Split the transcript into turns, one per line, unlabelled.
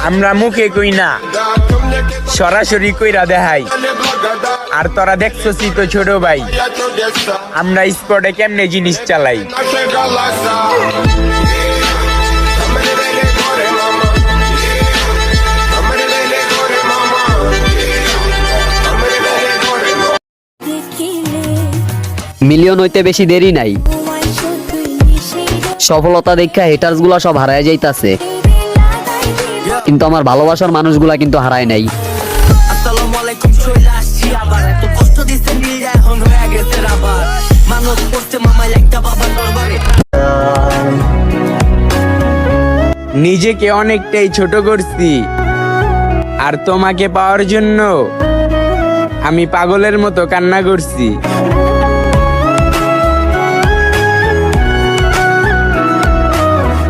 আমরা মুখে কই না, সরাসরি কইরা দেখাই। আর তোরা দেখছসই তো ছোট ভাই, আমরা স্পটে কেমনে জিনিস চালাই।
মিলিয়ন হইতে বেশি দেরি নাই। সফলতা দেখা হেটার্স গুলা সব হারায় যাইতাছে, কিন্তু আমার ভালোবাসার মানুষগুলা কিন্তু হারায় নাই।
নিজেকে অনেকটাই ছোট করছি, আর তোমাকে পাওয়ার জন্য আমি পাগলের মতো কান্না করছি।